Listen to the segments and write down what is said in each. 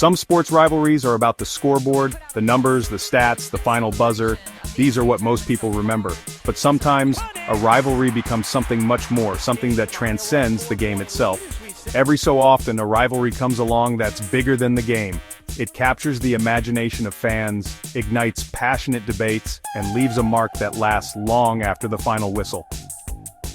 Some sports rivalries are about the scoreboard, the numbers, the stats, the final buzzer. These are what most people remember. But sometimes, a rivalry becomes something much more, something that transcends the game itself. Every so often, a rivalry comes along that's bigger than the game. It captures the imagination of fans, ignites passionate debates, and leaves a mark that lasts long after the final whistle.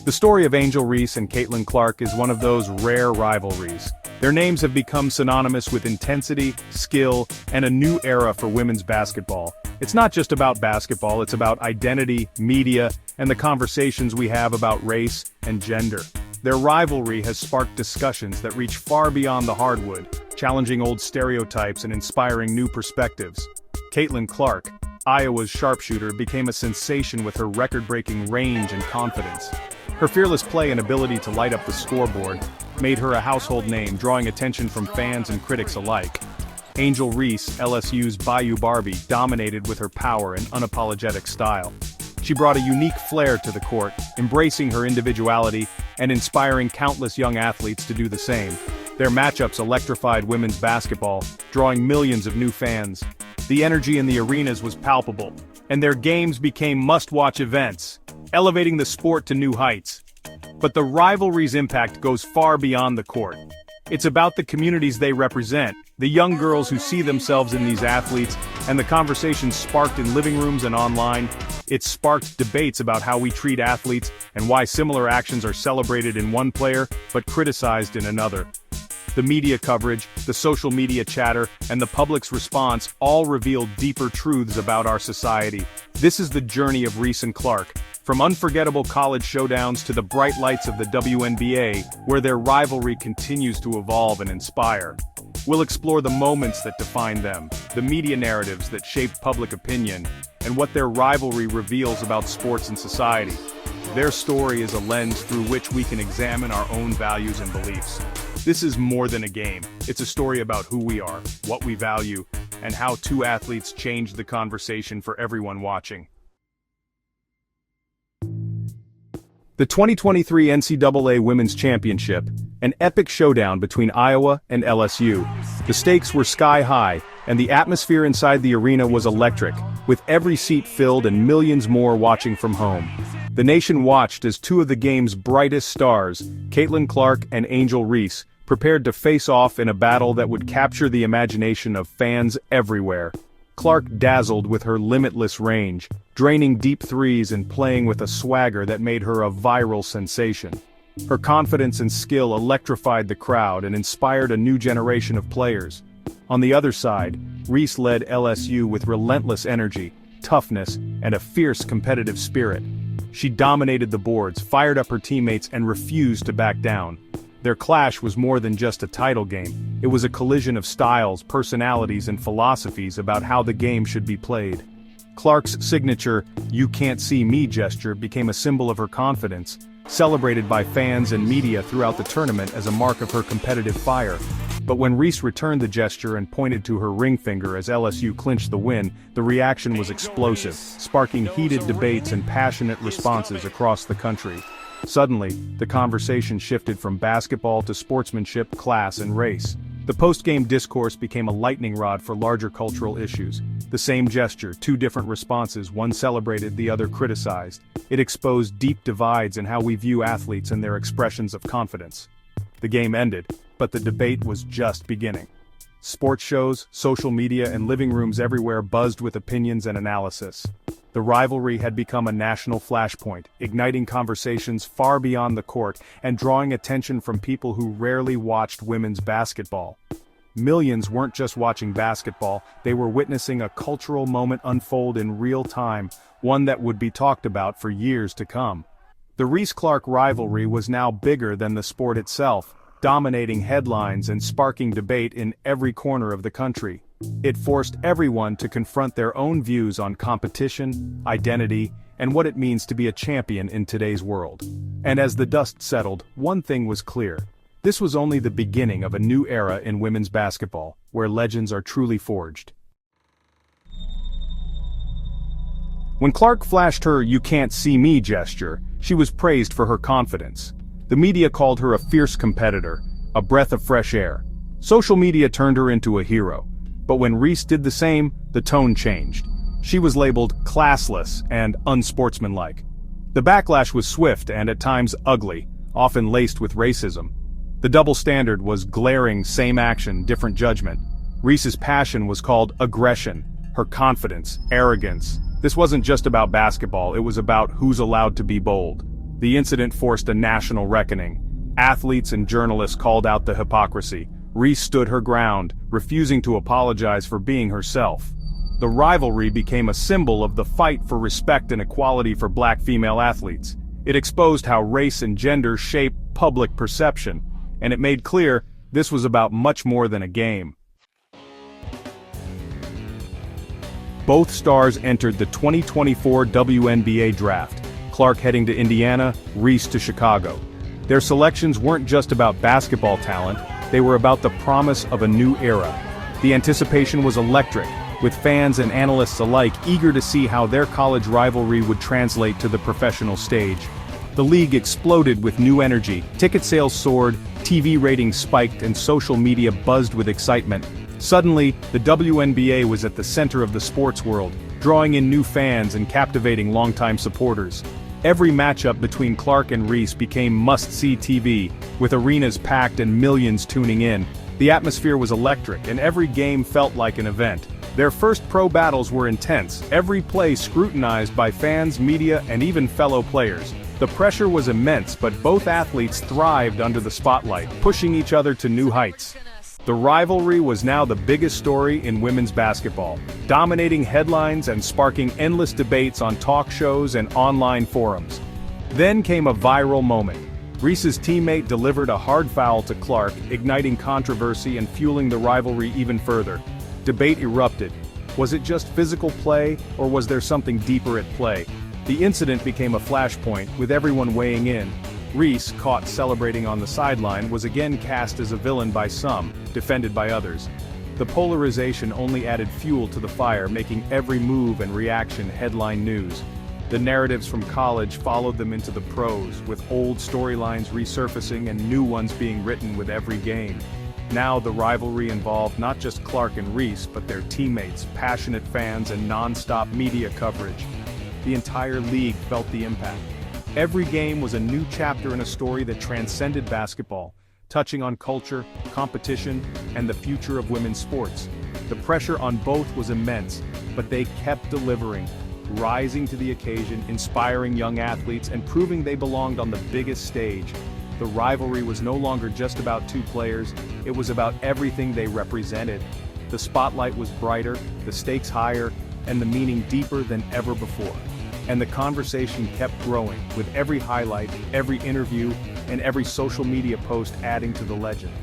The story of Angel Reese and Caitlin Clark is one of those rare rivalries. Their names have become synonymous with intensity, skill, and a new era for women's basketball. It's not just about basketball, it's about identity, media, and the conversations we have about race and gender. Their rivalry has sparked discussions that reach far beyond the hardwood, challenging old stereotypes and inspiring new perspectives. Caitlin Clark, Iowa's sharpshooter, became a sensation with her record-breaking range and confidence. Her fearless play and ability to light up the scoreboard made her a household name, drawing attention from fans and critics alike. Angel Reese, LSU's Bayou Barbie, dominated with her power and unapologetic style. She brought a unique flair to the court, embracing her individuality and inspiring countless young athletes to do the same. Their matchups electrified women's basketball, drawing millions of new fans. The energy in the arenas was palpable, and their games became must-watch events, elevating the sport to new heights. But the rivalry's impact goes far beyond the court. It's about the communities they represent, the young girls who see themselves in these athletes, and the conversations sparked in living rooms and online. It sparked debates about how we treat athletes and why similar actions are celebrated in one player but criticized in another. The media coverage, the social media chatter, and the public's response all revealed deeper truths about our society. This is the journey of Reese and Clark, from unforgettable college showdowns to the bright lights of the WNBA, where their rivalry continues to evolve and inspire. We'll explore the moments that define them, the media narratives that shape public opinion, and what their rivalry reveals about sports and society. Their story is a lens through which we can examine our own values and beliefs. This is more than a game. It's a story about who we are, what we value, and how two athletes changed the conversation for everyone watching. The 2023 NCAA Women's Championship, an epic showdown between Iowa and LSU. The stakes were sky high, and the atmosphere inside the arena was electric, with every seat filled and millions more watching from home. The nation watched as two of the game's brightest stars, Caitlin Clark and Angel Reese, prepared to face off in a battle that would capture the imagination of fans everywhere. Clark dazzled with her limitless range, draining deep threes and playing with a swagger that made her a viral sensation. Her confidence and skill electrified the crowd and inspired a new generation of players. On the other side, Reese led LSU with relentless energy, toughness, and a fierce competitive spirit. She dominated the boards, fired up her teammates, and refused to back down. Their clash was more than just a title game. It was a collision of styles, personalities, and philosophies about how the game should be played. Clark's signature "you can't see me" gesture became a symbol of her confidence, celebrated by fans and media throughout the tournament as a mark of her competitive fire. But when Reese returned the gesture and pointed to her ring finger as LSU clinched the win, the reaction was explosive, sparking heated debates and passionate responses across the country. Suddenly, the conversation shifted from basketball to sportsmanship, class, and race. The post-game discourse became a lightning rod for larger cultural issues. The same gesture, two different responses, one celebrated, the other criticized. It exposed deep divides in how we view athletes and their expressions of confidence. The game ended, but the debate was just beginning. Sports shows, social media, and living rooms everywhere buzzed with opinions and analysis. The rivalry had become a national flashpoint, igniting conversations far beyond the court and drawing attention from people who rarely watched women's basketball. Millions weren't just watching basketball, they were witnessing a cultural moment unfold in real time, one that would be talked about for years to come. The Reese-Clark rivalry was now bigger than the sport itself, dominating headlines and sparking debate in every corner of the country. It forced everyone to confront their own views on competition, identity, and what it means to be a champion in today's world. And as the dust settled, one thing was clear. This was only the beginning of a new era in women's basketball, where legends are truly forged. When Clark flashed her "you can't see me" gesture, she was praised for her confidence. The media called her a fierce competitor, a breath of fresh air. Social media turned her into a hero. But when Reese did the same, the tone changed. She was labeled classless and unsportsmanlike. The backlash was swift and at times ugly, often laced with racism. The double standard was glaring: same action, different judgment. Reese's passion was called aggression, her confidence, arrogance. This wasn't just about basketball, it was about who's allowed to be bold. The incident forced a national reckoning. Athletes and journalists called out the hypocrisy. Reese stood her ground, refusing to apologize for being herself. The rivalry became a symbol of the fight for respect and equality for black female athletes. It exposed how race and gender shape public perception, and it made clear this was about much more than a game. Both stars entered the 2024 WNBA draft, Clark heading to Indiana, Reese to Chicago. Their selections weren't just about basketball talent, they were about the promise of a new era. The anticipation was electric, with fans and analysts alike eager to see how their college rivalry would translate to the professional stage. The league exploded with new energy, ticket sales soared, TV ratings spiked, and social media buzzed with excitement. Suddenly, the WNBA was at the center of the sports world, drawing in new fans and captivating longtime supporters. Every matchup between Clark and Reese became must-see TV, with arenas packed and millions tuning in. The atmosphere was electric, and every game felt like an event. Their first pro battles were intense, every play scrutinized by fans, media, and even fellow players. The pressure was immense, but both athletes thrived under the spotlight, pushing each other to new heights. The rivalry was now the biggest story in women's basketball, dominating headlines and sparking endless debates on talk shows and online forums. Then came a viral moment. Reese's teammate delivered a hard foul to Clark, igniting controversy and fueling the rivalry even further. Debate erupted. Was it just physical play, or was there something deeper at play? The incident became a flashpoint, with everyone weighing in. Reese, caught celebrating on the sideline, was again cast as a villain by some, defended by others. The polarization only added fuel to the fire, making every move and reaction headline news. The narratives from college followed them into the pros, with old storylines resurfacing and new ones being written with every game. Now the rivalry involved not just Clark and Reese, but their teammates, passionate fans, and non-stop media coverage. The entire league felt the impact. Every game was a new chapter in a story that transcended basketball, touching on culture, competition, and the future of women's sports. The pressure on both was immense, but they kept delivering, rising to the occasion, inspiring young athletes, and proving they belonged on the biggest stage. The rivalry was no longer just about two players, it was about everything they represented. The spotlight was brighter, the stakes higher, and the meaning deeper than ever before. And the conversation kept growing, with every highlight, every interview, and every social media post adding to the legend.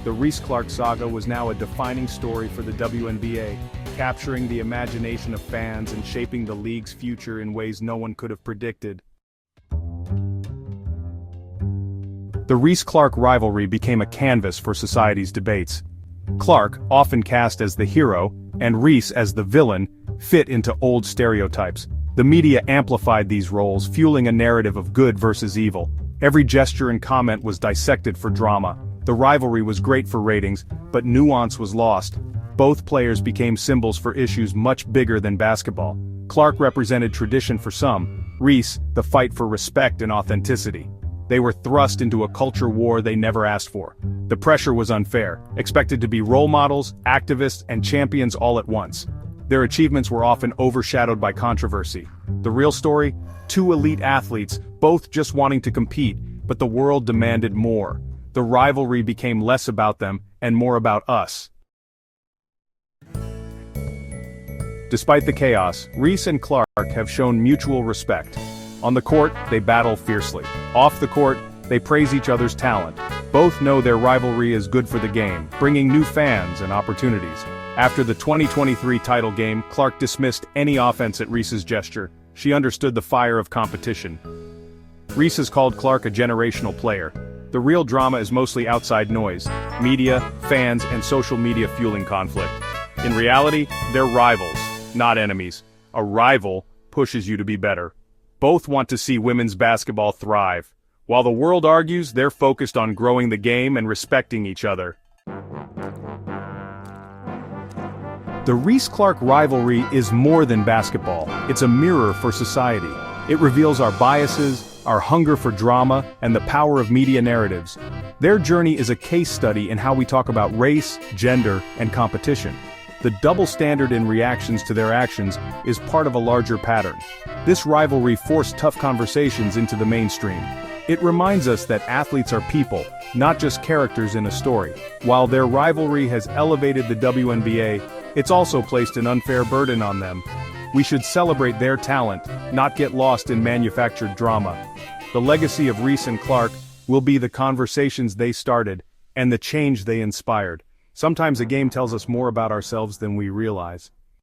The Reese-Clark saga was now a defining story for the WNBA, capturing the imagination of fans and shaping the league's future in ways no one could have predicted. The Reese-Clark rivalry became a canvas for society's debates. Clark, often cast as the hero, and Reese as the villain, fit into old stereotypes. The media amplified these roles, fueling a narrative of good versus evil. Every gesture and comment was dissected for drama. The rivalry was great for ratings, but nuance was lost. Both players became symbols for issues much bigger than basketball. Clark represented tradition for some, Reese, the fight for respect and authenticity. They were thrust into a culture war they never asked for. The pressure was unfair, expected to be role models, activists, and champions all at once. Their achievements were often overshadowed by controversy. The real story? Two elite athletes, both just wanting to compete, but the world demanded more. The rivalry became less about them, and more about us. Despite the chaos, Reese and Clark have shown mutual respect. On the court, they battle fiercely. Off the court, they praise each other's talent. Both know their rivalry is good for the game, bringing new fans and opportunities. After the 2023 title game, Clark dismissed any offense at Reese's gesture. She understood the fire of competition. Reese has called Clark a generational player. The real drama is mostly outside noise, media, fans, and social media fueling conflict. In reality, they're rivals, not enemies. A rival pushes you to be better. Both want to see women's basketball thrive. While the world argues, they're focused on growing the game and respecting each other. The Reese-Clark rivalry is more than basketball, it's a mirror for society. It reveals our biases, our hunger for drama, and the power of media narratives. Their journey is a case study in how we talk about race, gender, and competition. The double standard in reactions to their actions is part of a larger pattern. This rivalry forced tough conversations into the mainstream. It reminds us that athletes are people, not just characters in a story. While their rivalry has elevated the WNBA, it's also placed an unfair burden on them. We should celebrate their talent, not get lost in manufactured drama. The legacy of Reese and Clark will be the conversations they started and the change they inspired. Sometimes a game tells us more about ourselves than we realize.